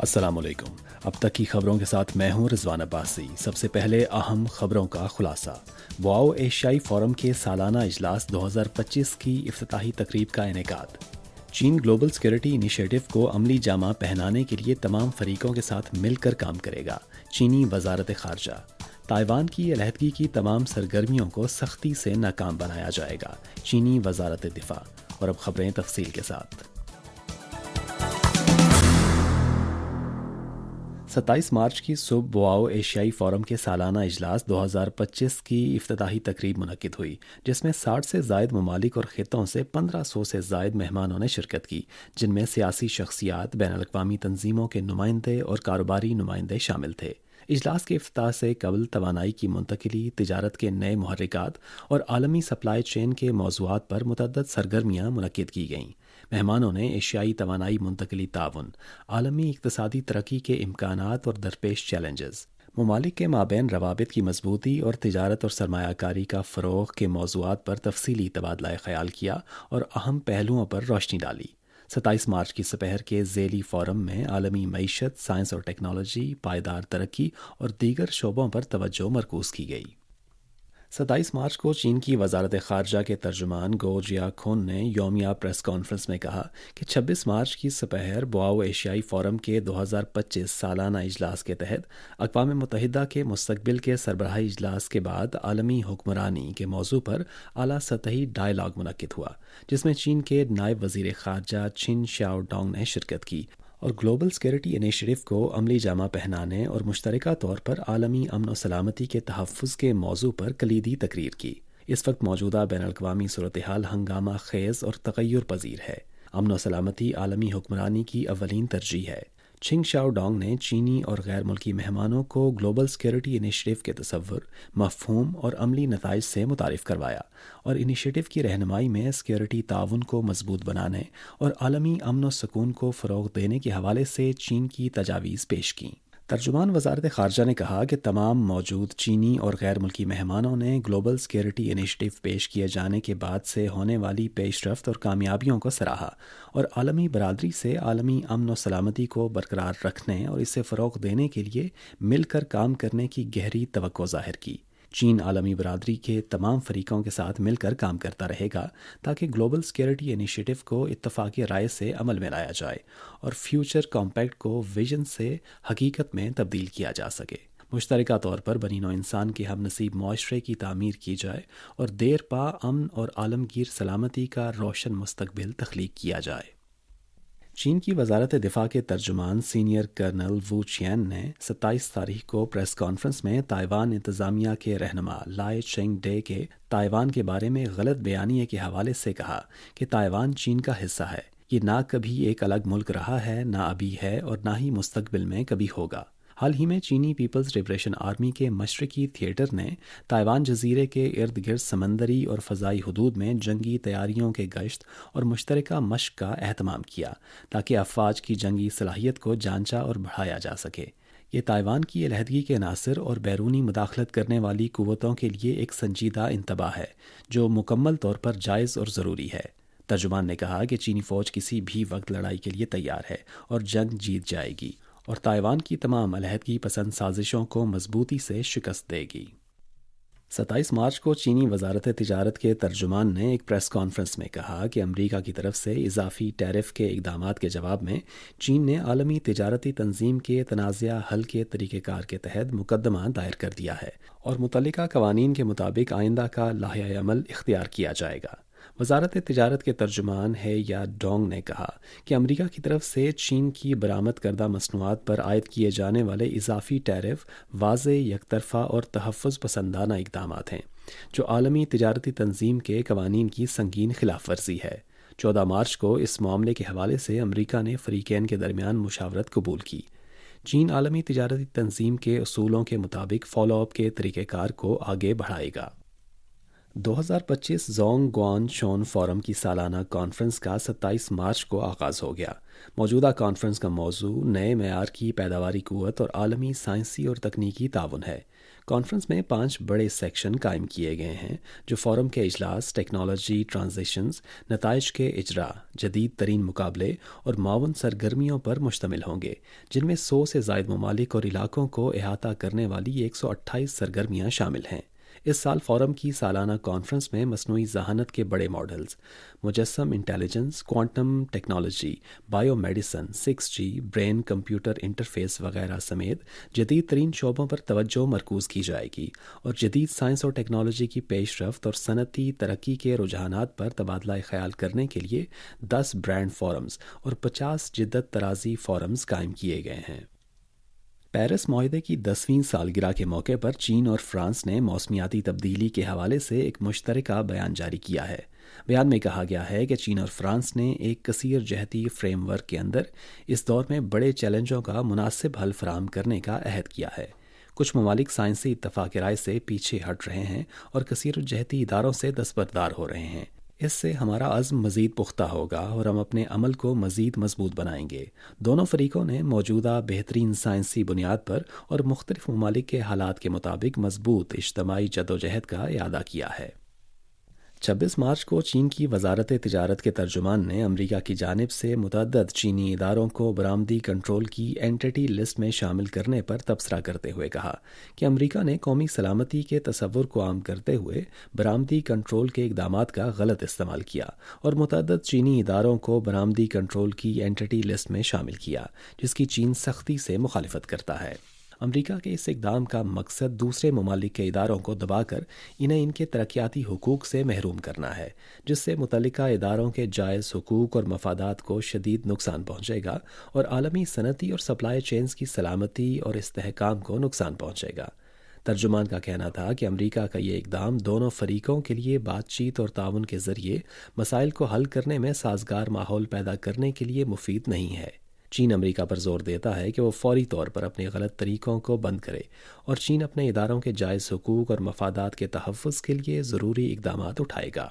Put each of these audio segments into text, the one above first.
السلام علیکم۔ اب تک کی خبروں کے ساتھ میں ہوں رضوان عباسی۔ سب سے پہلے اہم خبروں کا خلاصہ۔ بواؤ ایشیائی فورم کے سالانہ اجلاس 2025 کی افتتاحی تقریب کا انعقاد۔ چین گلوبل سیکورٹی انیشیٹو کو عملی جامہ پہنانے کے لیے تمام فریقوں کے ساتھ مل کر کام کرے گا، چینی وزارت خارجہ۔ تائیوان کی علیحدگی کی تمام سرگرمیوں کو سختی سے ناکام بنایا جائے گا، چینی وزارت دفاع۔ اور اب خبریں تفصیل کے ساتھ۔ 27 مارچ کی صبح بواؤ ایشیائی فورم کے سالانہ اجلاس 2025 کی افتتاحی تقریب منعقد ہوئی، جس میں 60 سے زائد ممالک اور خطوں سے 1500 سے زائد مہمانوں نے شرکت کی، جن میں سیاسی شخصیات، بین الاقوامی تنظیموں کے نمائندے اور کاروباری نمائندے شامل تھے۔ اجلاس کے افتتاح سے قبل توانائی کی منتقلی، تجارت کے نئے محرکات اور عالمی سپلائی چین کے موضوعات پر متعدد سرگرمیاں منعقد کی گئیں۔ مہمانوں نے ایشیائی توانائی منتقلی تعاون، عالمی اقتصادی ترقی کے امکانات اور درپیش چیلنجز، ممالک کے مابین روابط کی مضبوطی اور تجارت اور سرمایہ کاری کا فروغ کے موضوعات پر تفصیلی تبادلہ خیال کیا اور اہم پہلوؤں پر روشنی ڈالی۔ 27 مارچ کی سپہر کے ذیلی فورم میں عالمی معیشت، سائنس اور ٹیکنالوجی، پائیدار ترقی اور دیگر شعبوں پر توجہ مرکوز کی گئی۔ 27 مارچ کو چین کی وزارت خارجہ کے ترجمان گو جیاکون نے یومیہ پریس کانفرنس میں کہا کہ 26 مارچ کی سپہر بواؤ ایشیائی فورم کے 2025 سالانہ اجلاس کے تحت اقوام متحدہ کے مستقبل کے سربراہی اجلاس کے بعد عالمی حکمرانی کے موضوع پر اعلیٰ سطحی ڈائیلاگ منعقد ہوا، جس میں چین کے نائب وزیر خارجہ چن شیاؤ ڈونگ نے شرکت کی اور گلوبل سیکورٹی انیشیٹو کو عملی جامہ پہنانے اور مشترکہ طور پر عالمی امن و سلامتی کے تحفظ کے موضوع پر کلیدی تقریر کی۔ اس وقت موجودہ بین الاقوامی صورتحال ہنگامہ خیز اور تغیر پذیر ہے۔ امن و سلامتی عالمی حکمرانی کی اولین ترجیح ہے۔ چن شیاؤ ڈونگ نے چینی اور غیر ملکی مہمانوں کو گلوبل سیکورٹی انیشیٹو کے تصور، مفہوم اور عملی نتائج سے متعارف کروایا اور انیشیٹو کی رہنمائی میں سیکورٹی تعاون کو مضبوط بنانے اور عالمی امن و سکون کو فروغ دینے کے حوالے سے چین کی تجاویز پیش کیں۔ ترجمان وزارت خارجہ نے کہا کہ تمام موجود چینی اور غیر ملکی مہمانوں نے گلوبل سیکورٹی انیشیٹو پیش کیے جانے کے بعد سے ہونے والی پیش رفت اور کامیابیوں کو سراہا اور عالمی برادری سے عالمی امن و سلامتی کو برقرار رکھنے اور اسے فروغ دینے کے لیے مل کر کام کرنے کی گہری توقع ظاہر کی۔ چین عالمی برادری کے تمام فریقوں کے ساتھ مل کر کام کرتا رہے گا تاکہ گلوبل سیکورٹی انیشیٹو کو اتفاقی رائے سے عمل میں لایا جائے اور فیوچر کمپیکٹ کو ویژن سے حقیقت میں تبدیل کیا جا سکے۔ مشترکہ طور پر بنی نوع انسان کے ہم نصیب معاشرے کی تعمیر کی جائے اور دیر پا امن اور عالمگیر سلامتی کا روشن مستقبل تخلیق کیا جائے۔ چین کی وزارت دفاع کے ترجمان سینئر کرنل وو چین نے 27 تاریخ کو پریس کانفرنس میں تائیوان انتظامیہ کے رہنما لائے چینگ ڈے کے تائیوان کے بارے میں غلط بیانیے کے حوالے سے کہا کہ تائیوان چین کا حصہ ہے۔ یہ نہ کبھی ایک الگ ملک رہا ہے، نہ ابھی ہے اور نہ ہی مستقبل میں کبھی ہوگا۔ حال ہی میں چینی پیپلز لبریشن آرمی کے مشرقی تھیٹر نے تائیوان جزیرے کے ارد گرد سمندری اور فضائی حدود میں جنگی تیاریوں کے گشت اور مشترکہ مشق کا اہتمام کیا تاکہ افواج کی جنگی صلاحیت کو جانچا اور بڑھایا جا سکے۔ یہ تائیوان کی علیحدگی کے عناصر اور بیرونی مداخلت کرنے والی قوتوں کے لیے ایک سنجیدہ انتباہ ہے جو مکمل طور پر جائز اور ضروری ہے۔ ترجمان نے کہا کہ چینی فوج کسی بھی وقت لڑائی کے لیے تیار ہے اور جنگ جیت جائے گی اور تائیوان کی تمام علیحدگی پسند سازشوں کو مضبوطی سے شکست دے گی۔ 27 مارچ کو چینی وزارت تجارت کے ترجمان نے ایک پریس کانفرنس میں کہا کہ امریکہ کی طرف سے اضافی ٹیرف کے اقدامات کے جواب میں چین نے عالمی تجارتی تنظیم کے تنازعہ حل کے طریقہ کار کے تحت مقدمہ دائر کر دیا ہے اور متعلقہ قوانین کے مطابق آئندہ کا لائحہ عمل اختیار کیا جائے گا۔ وزارت تجارت کے ترجمان ہے یا ڈونگ نے کہا کہ امریکہ کی طرف سے چین کی برآمد کردہ مصنوعات پر عائد کیے جانے والے اضافی ٹیرف واضح، یک طرفہ اور تحفظ پسندانہ اقدامات ہیں جو عالمی تجارتی تنظیم کے قوانین کی سنگین خلاف ورزی ہے۔ 14 مارچ کو اس معاملے کے حوالے سے امریکہ نے فریقین کے درمیان مشاورت قبول کی۔ چین عالمی تجارتی تنظیم کے اصولوں کے مطابق فالو اپ کے طریقہ کار کو آگے بڑھائے گا۔ 2025 زونگ گوان شون فورم کی سالانہ کانفرنس کا 27 مارچ کو آغاز ہو گیا۔ موجودہ کانفرنس کا موضوع نئے معیار کی پیداواری قوت اور عالمی سائنسی اور تکنیکی تعاون ہے۔ کانفرنس میں 5 بڑے سیکشن قائم کیے گئے ہیں جو فورم کے اجلاس، ٹیکنالوجی ٹرانزیشنز، نتائج کے اجراء، جدید ترین مقابلے اور معاون سرگرمیوں پر مشتمل ہوں گے، جن میں 100 سے زائد ممالک اور علاقوں کو احاطہ کرنے والی 128 سرگرمیاں شامل ہیں۔ اس سال فورم کی سالانہ کانفرنس میں مصنوعی ذہانت کے بڑے ماڈلز، مجسم intelligence, quantum technology, bio medicine, 6G، brain computer interface وغیرہ سمیت جدید ترین شعبوں پر توجہ مرکوز کی جائے گی اور جدید سائنس اور ٹیکنالوجی کی پیش رفت اور صنعتی ترقی کے رجحانات پر تبادلہ خیال کرنے کے لیے 10 برانڈ فورمز اور 50 جدت طرازی فورمز قائم کیے گئے ہیں۔ پیرس معاہدے کی 10ویں سالگرہ کے موقع پر چین اور فرانس نے موسمیاتی تبدیلی کے حوالے سے ایک مشترکہ بیان جاری کیا ہے۔ بیان میں کہا گیا ہے کہ چین اور فرانس نے ایک کثیر جہتی فریم ورک کے اندر اس دور میں بڑے چیلنجوں کا مناسب حل فراہم کرنے کا عہد کیا ہے۔ کچھ ممالک سائنسی اتفاق رائے سے پیچھے ہٹ رہے ہیں اور کثیر جہتی اداروں سے دستبردار ہو رہے ہیں۔ اس سے ہمارا عزم مزید پختہ ہوگا اور ہم اپنے عمل کو مزید مضبوط بنائیں گے۔ دونوں فریقوں نے موجودہ بہترین سائنسی بنیاد پر اور مختلف ممالک کے حالات کے مطابق مضبوط اجتماعی جدوجہد کا اعادہ کیا ہے۔ 26 مارچ کو چین کی وزارت تجارت کے ترجمان نے امریکہ کی جانب سے متعدد چینی اداروں کو برآمدی کنٹرول کی اینٹی لسٹ میں شامل کرنے پر تبصرہ کرتے ہوئے کہا کہ امریکہ نے قومی سلامتی کے تصور کو عام کرتے ہوئے برآمدی کنٹرول کے اقدامات کا غلط استعمال کیا اور متعدد چینی اداروں کو برآمدی کنٹرول کی اینٹی لسٹ میں شامل کیا، جس کی چین سختی سے مخالفت کرتا ہے۔ امریکہ کے اس اقدام کا مقصد دوسرے ممالک کے اداروں کو دبا کر انہیں ان کے ترقیاتی حقوق سے محروم کرنا ہے، جس سے متعلقہ اداروں کے جائز حقوق اور مفادات کو شدید نقصان پہنچے گا اور عالمی صنعتی اور سپلائی چینز کی سلامتی اور استحکام کو نقصان پہنچے گا۔ ترجمان کا کہنا تھا کہ امریکہ کا یہ اقدام دونوں فریقوں کے لیے بات چیت اور تعاون کے ذریعے مسائل کو حل کرنے میں سازگار ماحول پیدا کرنے کے لیے مفید نہیں ہے۔ چین امریکہ پر زور دیتا ہے کہ وہ فوری طور پر اپنے غلط طریقوں کو بند کرے اور چین اپنے اداروں کے جائز حقوق اور مفادات کے تحفظ کے لیے ضروری اقدامات اٹھائے گا۔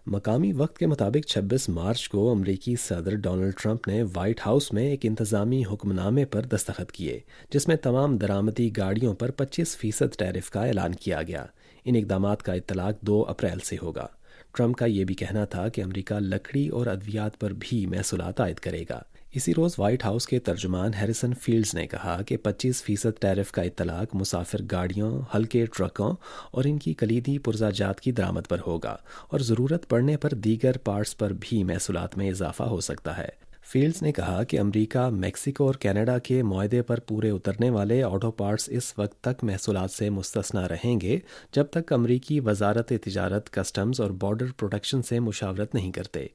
مقامی وقت کے مطابق 26 مارچ کو امریکی صدر ڈونلڈ ٹرمپ نے وائٹ ہاؤس میں ایک انتظامی حکم نامے پر دستخط کیے، جس میں تمام درآمدی گاڑیوں پر 25% ٹیرف کا اعلان کیا گیا۔ ان اقدامات کا اطلاق 2 اپریل سے ہوگا۔ ٹرمپ کا یہ بھی کہنا تھا کہ امریکہ لکڑی اور ادویات پر بھی محصولات عائد کرے گا۔ اسی روز وائٹ ہاؤس کے ترجمان ہیریسن فیلڈز نے کہا کہ 25% ٹیرف کا اطلاق مسافر گاڑیوں، ہلکے ٹرکوں اور ان کی کلیدی پرزہ جات کی درآمد پر ہوگا اور ضرورت پڑنے پر دیگر پارٹس پر بھی محصولات میں اضافہ ہو سکتا ہے۔ فیلڈز نے کہا کہ امریکہ، میکسیکو اور کینیڈا کے معاہدے پر پورے اترنے والے آٹو پارٹس اس وقت تک محصولات سے مستثنیٰ رہیں گے جب تک امریکی وزارت تجارت، کسٹمز اور بارڈر پروٹیکشن سے مشاورت نہیں کرتے۔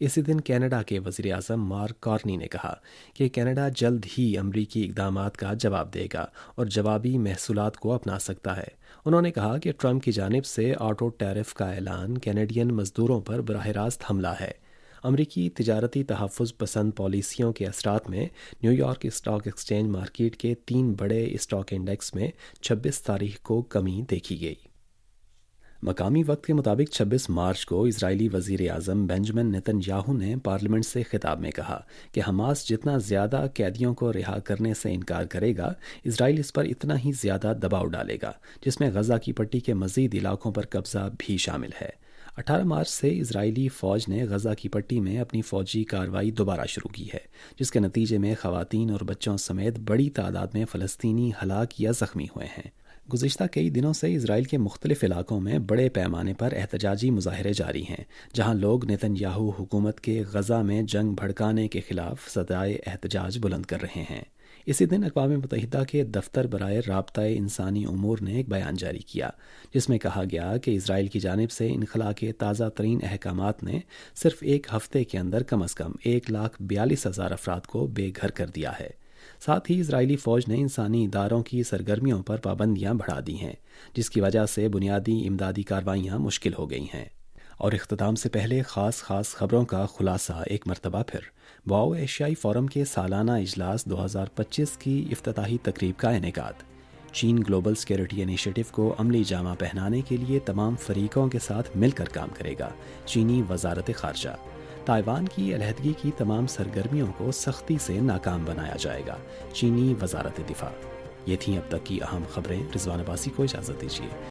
اسی دن کینیڈا کے وزیر اعظم مارک کارنی نے کہا کہ کینیڈا جلد ہی امریکی اقدامات کا جواب دے گا اور جوابی محصولات کو اپنا سکتا ہے۔ انہوں نے کہا کہ ٹرمپ کی جانب سے آٹو ٹیرف کا اعلان کینیڈین مزدوروں پر براہ راست حملہ ہے۔ امریکی تجارتی تحفظ پسند پالیسیوں کے اثرات میں new York stock exchange market کے 3 بڑے اسٹاک انڈیکس میں 26 تاریخ کو کمی دیکھی گئی۔ مقامی وقت کے مطابق 26 مارچ کو اسرائیلی وزیر اعظم بنجمن نیتن یاہو نے پارلیمنٹ سے خطاب میں کہا کہ حماس جتنا زیادہ قیدیوں کو رہا کرنے سے انکار کرے گا، اسرائیل اس پر اتنا ہی زیادہ دباؤ ڈالے گا، جس میں غزہ کی پٹی کے مزید علاقوں پر قبضہ بھی شامل ہے۔ 18 مارچ سے اسرائیلی فوج نے غزہ کی پٹی میں اپنی فوجی کارروائی دوبارہ شروع کی ہے، جس کے نتیجے میں خواتین اور بچوں سمیت بڑی تعداد میں فلسطینی ہلاک یا زخمی ہوئے ہیں۔ گزشتہ کئی دنوں سے اسرائیل کے مختلف علاقوں میں بڑے پیمانے پر احتجاجی مظاہرے جاری ہیں، جہاں لوگ نیتن یاہو حکومت کے غزہ میں جنگ بھڑکانے کے خلاف صدائے احتجاج بلند کر رہے ہیں۔ اسی دن اقوام متحدہ کے دفتر برائے رابطہ انسانی امور نے ایک بیان جاری کیا، جس میں کہا گیا کہ اسرائیل کی جانب سے انخلا کے تازہ ترین احکامات نے صرف ایک ہفتے کے اندر کم از کم 1,42,000 افراد کو بے گھر کر دیا ہے۔ ساتھ ہی اسرائیلی فوج نے انسانی اداروں کی سرگرمیوں پر پابندیاں بڑھا دی ہیں، جس کی وجہ سے بنیادی امدادی کارروائیاں مشکل ہو گئی ہیں۔ اور اختتام سے پہلے خاص خبروں کا خلاصہ ایک مرتبہ پھر۔ بواؤ ایشیائی فورم کے سالانہ اجلاس 2025 کی افتتاحی تقریب کا انعقاد۔ چین گلوبل سیکیورٹی انیشیٹو کو عملی جامہ پہنانے کے لیے تمام فریقوں کے ساتھ مل کر کام کرے گا، چینی وزارت خارجہ۔ تائیوان کی علیحدگی کی تمام سرگرمیوں کو سختی سے ناکام بنایا جائے گا، چینی وزارت دفاع۔ یہ تھیں اب تک کی اہم خبریں۔ رضوان عباسی کو اجازت دیجیے۔